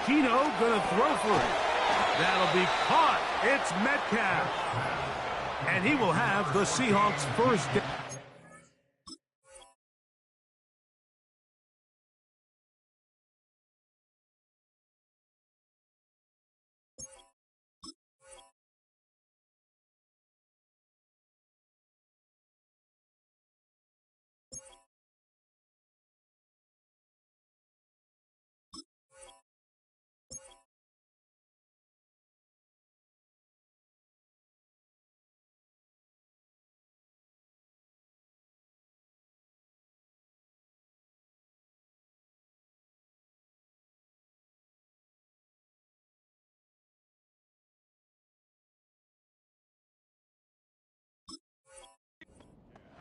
Gino gonna throw for it. That'll be caught. It's Metcalf. And he will have the Seahawks first down.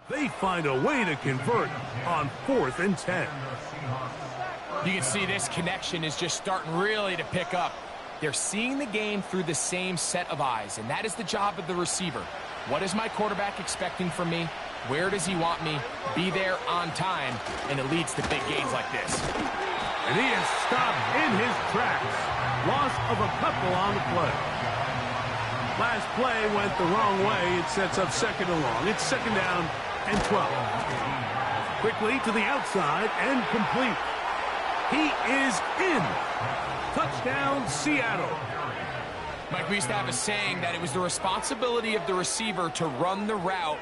They find a way to convert on 4th and 10. You can see this connection is just starting really to pick up. They're seeing the game through the same set of eyes, and that is the job of the receiver. What is my quarterback expecting from me? Where does he want me? Be there on time, and it leads to big gains like this. And he is stopped in his tracks. Loss of a couple on the play. Last play went the wrong way. It sets up second and long. It's second down and 12. Quickly to the outside and complete. He is in. Touchdown, Seattle. Mike, we used to have a saying that it was the responsibility of the receiver to run the route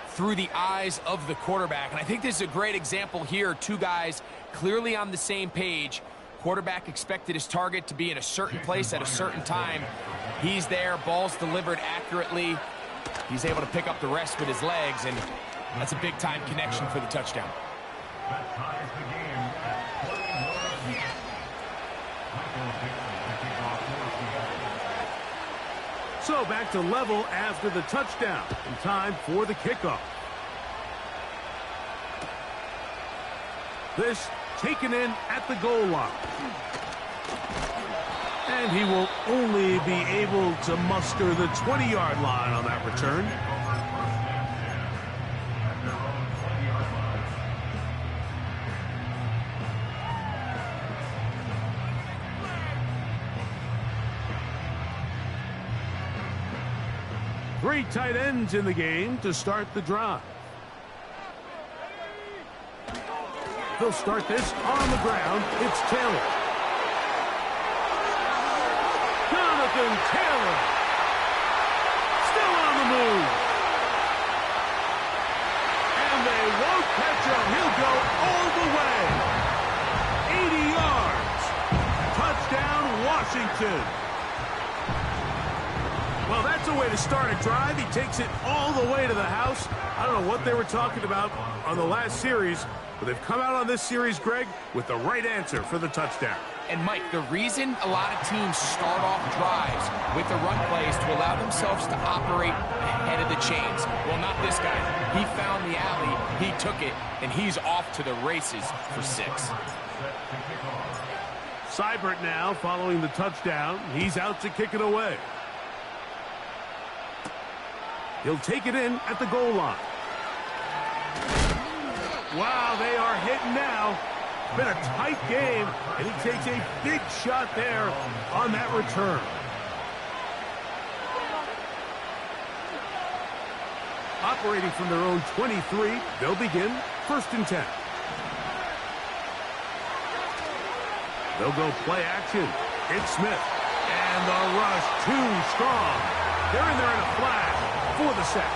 through the eyes of the quarterback. And I think this is a great example here. Two guys clearly on the same page. Quarterback expected his target to be in a certain place at a certain time. He's there, ball's delivered accurately. He's able to pick up the rest with his legs, and that's a big-time connection for the touchdown. That ties the game at 21. Michael Pittman to kick off for Seattle. So back to level after the touchdown. In time for the kickoff. This taken in at the goal line. And he will only be able to muster the 20-yard line on that return. Three tight ends in the game to start the drive. They'll start this on the ground. It's Taylor. Jonathan Taylor. Still on the move. And they won't catch him. He'll go all the way. 80 yards. Touchdown, Washington. Well, that's a way to start a drive, he takes it all the way to the house. I don't know what they were talking about on the last series, but they've come out on this series, Greg, with the right answer for the touchdown. And, Mike, the reason a lot of teams start off drives with the run plays to allow themselves to operate ahead of the chains. Well, not this guy. He found the alley, he took it, and he's off to the races for 6. Seibert now following the touchdown. He's out to kick it away. He'll take it in at the goal line. Wow, they are hitting now. It's been a tight game, and he takes a big shot there on that return. Operating from their own 23, they'll begin 1st and 10. They'll go play action. It's Smith. And the rush too strong. They're in there in a flash for the sack.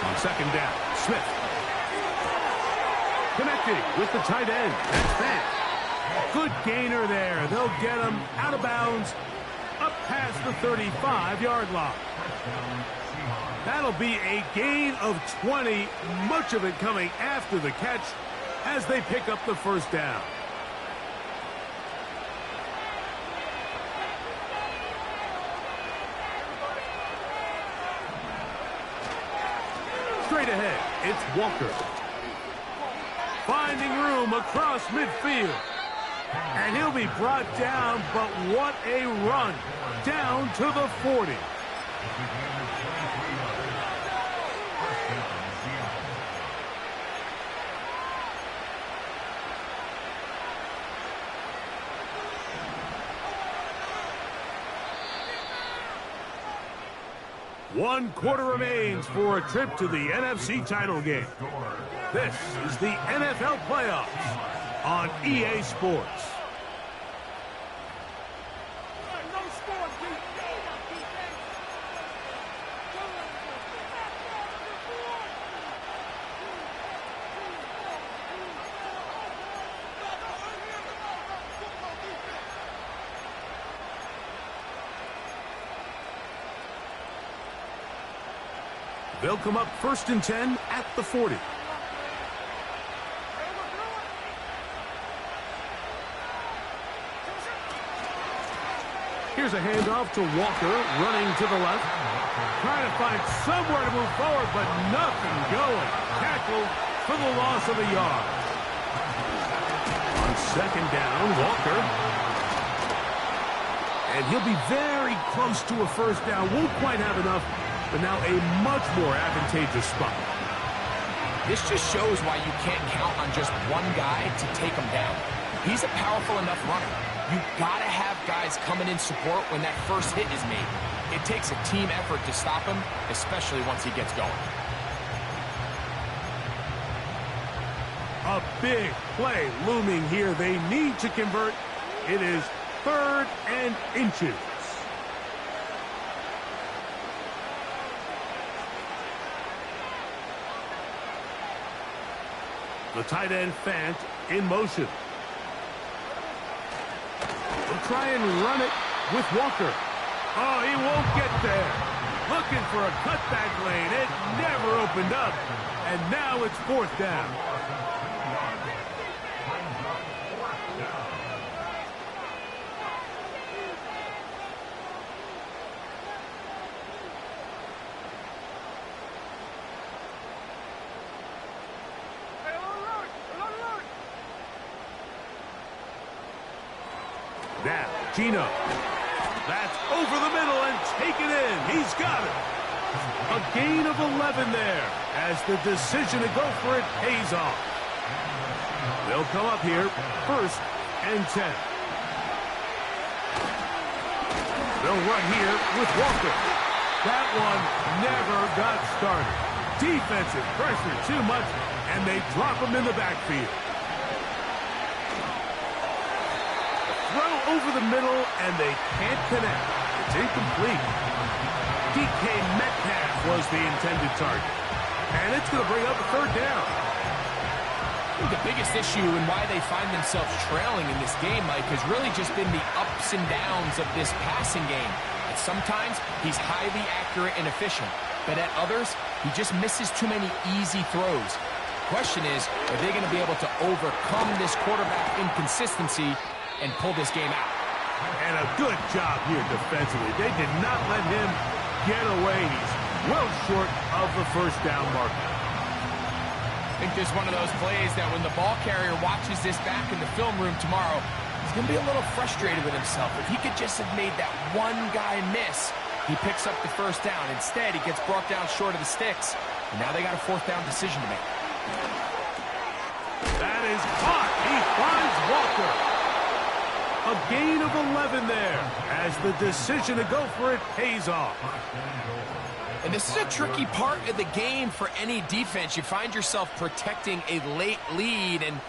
On 2nd down, Smith. Connecting with the tight end. That's Fant. Good gainer there. They'll get him out of bounds up past the 35-yard line. That'll be a gain of 20, much of it coming after the catch as they pick up the 1st down. Straight ahead, it's Walker. Finding room across midfield. And he'll be brought down, but what a run. Down to the 40. One quarter remains for a trip to the NFC title game. This is the NFL playoffs on EA Sports. They'll come up 1st and 10 at the 40. Here's a handoff to Walker, running to the left. Trying to find somewhere to move forward, but nothing going. Tackled for the loss of a yard. On 2nd down, Walker. And he'll be very close to a 1st down. Won't quite have enough, but now a much more advantageous spot. This just shows why you can't count on just one guy to take him down. He's a powerful enough runner. You've got to have guys coming in support when that first hit is made. It takes a team effort to stop him, especially once he gets going. A big play looming here. They need to convert. It is 3rd and inches. The tight end Fant in motion. They'll try and run it with Walker. Oh, he won't get there. Looking for a cutback lane. It never opened up. And now it's 4th down. Now, Gino. That's over the middle and taken in. He's got it. A gain of 11 there as the decision to go for it pays off. They'll come up here 1st and 10. They'll run here with Walker. That one never got started. Defensive pressure too much, and they drop him in the backfield. Throw over the middle, and they can't connect. It's incomplete. DK Metcalf was the intended target. And it's going to bring up a 3rd down. I think the biggest issue and why they find themselves trailing in this game, Mike, has really just been the ups and downs of this passing game. Sometimes he's highly accurate and efficient, but at others, he just misses too many easy throws. The question is, are they going to be able to overcome this quarterback inconsistency and pull this game out? And a good job here defensively. They did not let him get away. He's well short of the first down marker. I think this is one of those plays that when the ball carrier watches this back in the film room tomorrow, he's going to be a little frustrated with himself. If he could just have made that one guy miss, he picks up the first down. Instead, he gets brought down short of the sticks, and now they got a fourth down decision to make. That is caught. He finds Walker. A gain of 11 there as the decision to go for it pays off. And this is a tricky part of the game for any defense. You find yourself protecting a late lead, and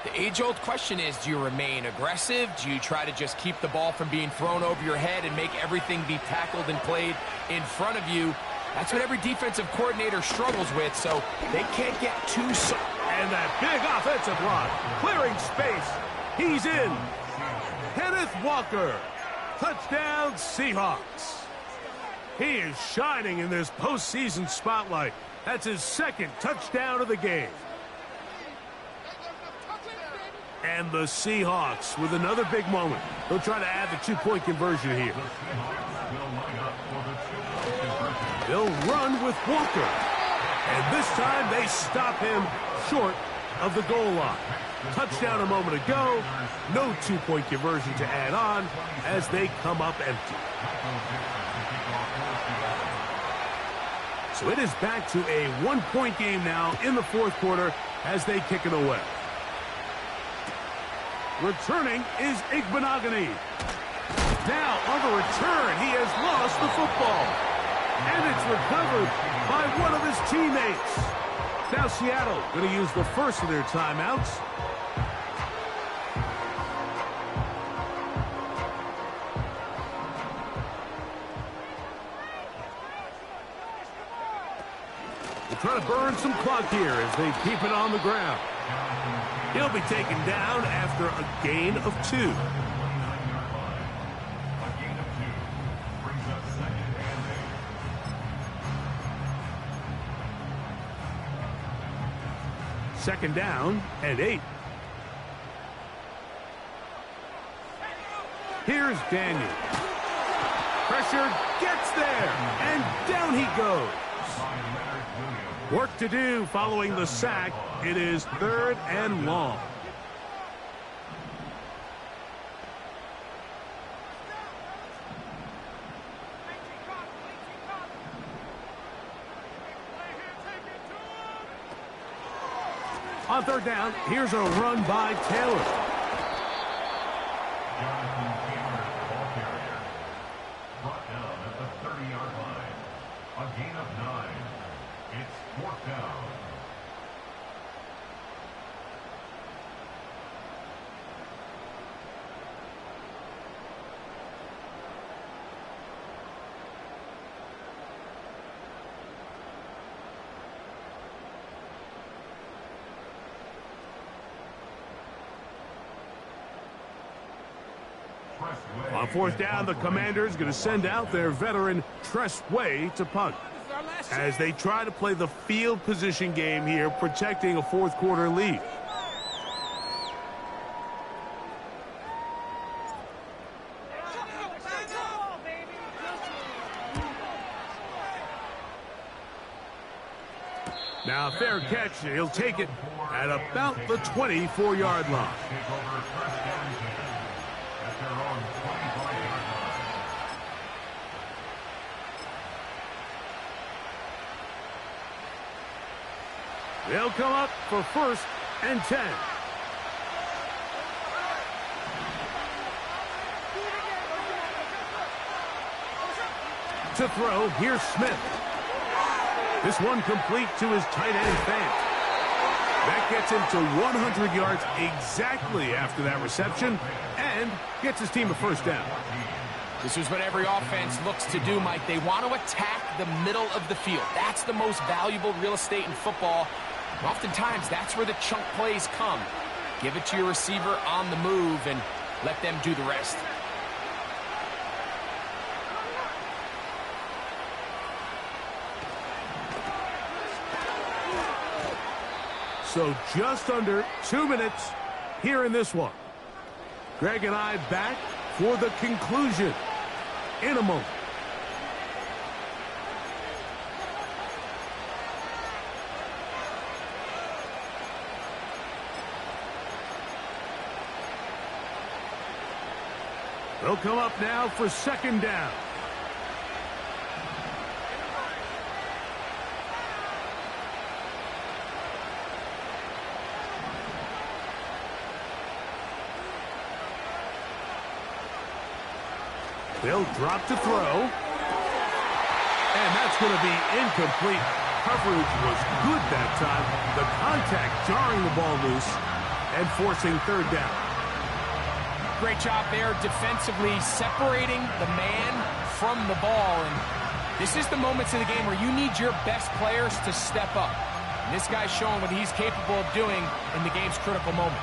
the age-old question is, do you remain aggressive? Do you try to just keep the ball from being thrown over your head and make everything be tackled and played in front of you? That's what every defensive coordinator struggles with, so they can't get too... And that big offensive block, clearing space. He's in. Kenneth Walker. Touchdown, Seahawks. He is shining in this postseason spotlight. That's his second touchdown of the game. And the Seahawks with another big moment. They'll try to add the two-point conversion here. They'll run with Walker. And this time they stop him short of the goal line. Touchdown a moment ago. No two-point conversion to add on as they come up empty. So it is back to a one-point game now in the fourth quarter as they kick it away. Returning is Igbenogany. Now on the return, he has lost the football. And it's recovered by one of his teammates. Now Seattle going to use the first of their timeouts. They're trying to burn some clock here as they keep it on the ground. He'll be taken down after a gain of 2. Second down and 8. Here's Daniel. Pressure gets there, and down he goes. Work to do following the sack. It is 3rd and long. On 3rd down, here's a run by Taylor. Jonathan Taylor, ball carrier, brought down at the 30-yard line. A gain of 9. It's 4th down. On 4th down, the Commanders going to send out their veteran Tress Way to punt as they try to play the field position game here, protecting a fourth quarter lead. Now, fair catch. He'll take it at about the 24-yard line. They'll come up for 1st and 10. To throw, here's Smith. This one complete to his tight end, Fant. That gets him to 100 yards exactly after that reception and gets his team a 1st down. This is what every offense looks to do, Mike. They want to attack the middle of the field. That's the most valuable real estate in football. Oftentimes, that's where the chunk plays come. Give it to your receiver on the move and let them do the rest. So just under 2 minutes here in this one. Greg and I back for the conclusion in a moment. They'll come up now for second down. They'll drop to throw. And that's going to be incomplete. Coverage was good that time. The contact jarring the ball loose and forcing third down. Great job there defensively, separating the man from the ball. And this is the moments of the game where you need your best players to step up. And this guy's showing what he's capable of doing in the game's critical moment.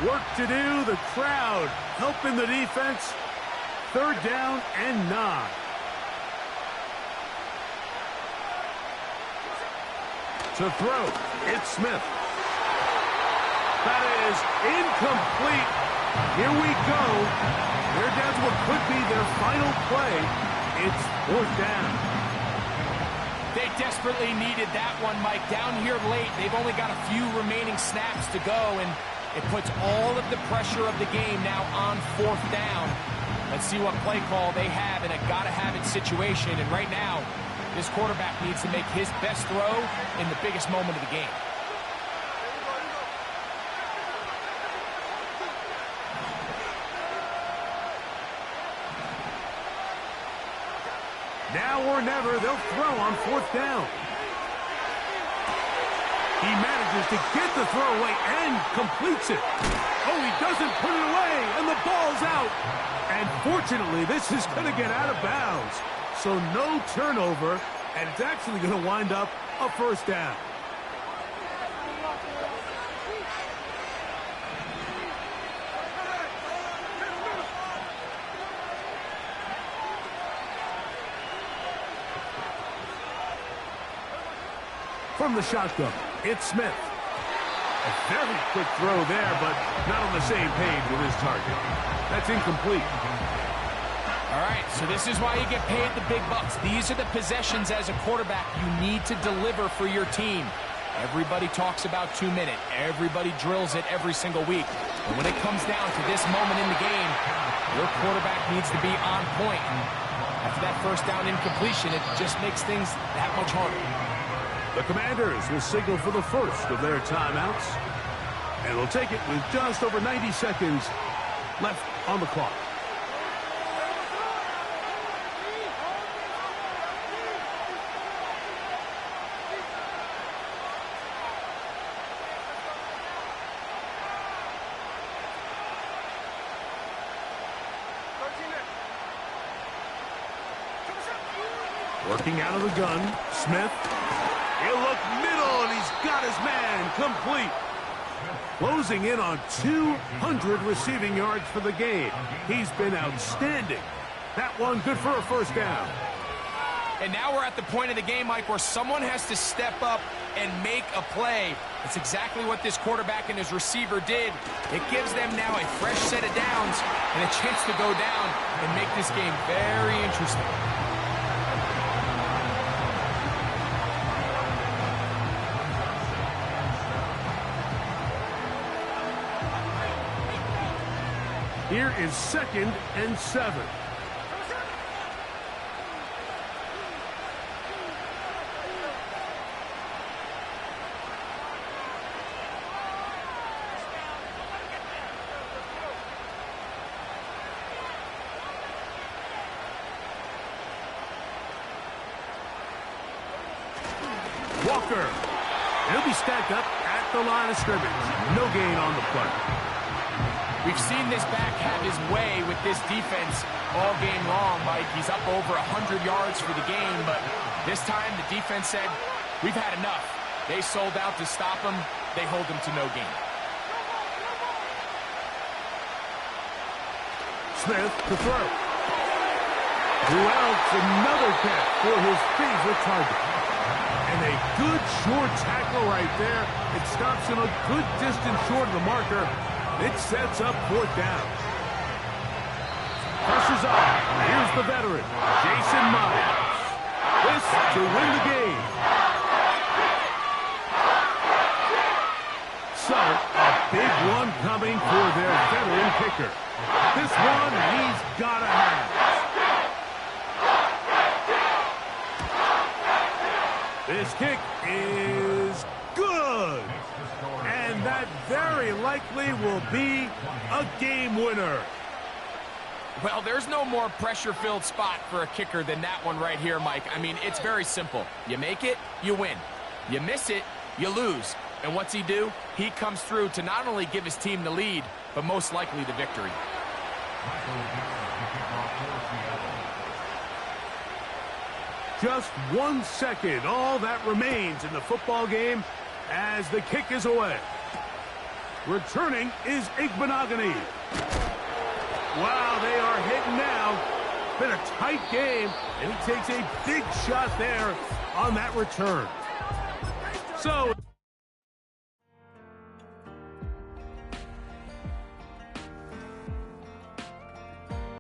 Work to do, the crowd helping the defense. Third down and 9. To throw, it's Smith. That is incomplete. Here we go. They're down to what could be their final play. It's fourth down. They desperately needed that one, Mike. Down here late, they've only got a few remaining snaps to go, and it puts all of the pressure of the game now on fourth down. Let's see what play call they have in a gotta-have-it situation. And right now, this quarterback needs to make his best throw in the biggest moment of the game. Now or never, they'll throw on fourth down. He manages to get the throw away and completes it. Oh, he doesn't put it away, and the ball's out. And fortunately, this is going to get out of bounds. So no turnover, and it's actually going to wind up a first down. From the shotgun, it's Smith. A very quick throw there, but not on the same page with his target. That's incomplete. All right, so this is why you get paid the big bucks. These are the possessions as a quarterback you need to deliver for your team. Everybody talks about 2 minute. Everybody drills it every single week. But when it comes down to this moment in the game, your quarterback needs to be on point. And after that first down incompletion, it just makes things that much harder. The Commanders will signal for the first of their timeouts. And will take it with just over 90 seconds left on the clock. Working out of the gun, Smith. He'll look middle, and he's got his man complete. Closing in on 200 receiving yards for the game. He's been outstanding. That one good for a first down. And now we're at the point of the game, Mike, where someone has to step up and make a play. That's exactly what this quarterback and his receiver did. It gives them now a fresh set of downs and a chance to go down and make this game very interesting. Here is 2nd and 7. Walker. He'll be stacked up at the line of scrimmage. No gain on the play. We've seen this back have his way with this defense all game long, Mike. He's up over 100 yards for the game, but this time the defense said, we've had enough. They sold out to stop him. They hold him to no gain. Smith to throw. Who else? Another catch for his favorite target. And a good short tackle right there. It stops him a good distance short of the marker. It sets up 4th down. Pressure's on. Here's the veteran, Jason Myers. This to win the game. So, a big one coming for their veteran kicker. This one he's got to have. This kick is good. And that very likely will be a game winner. Well, there's no more pressure-filled spot for a kicker than that one right here, Mike. I mean, it's very simple. You make it, you win. You miss it, you lose. And what's he do? He comes through to not only give his team the lead, but most likely the victory. Just 1 second, all that remains in the football game as the kick is away. Returning is Igbinoghene. Wow, they are hitting now. Been a tight game, and he takes a big shot there on that return. So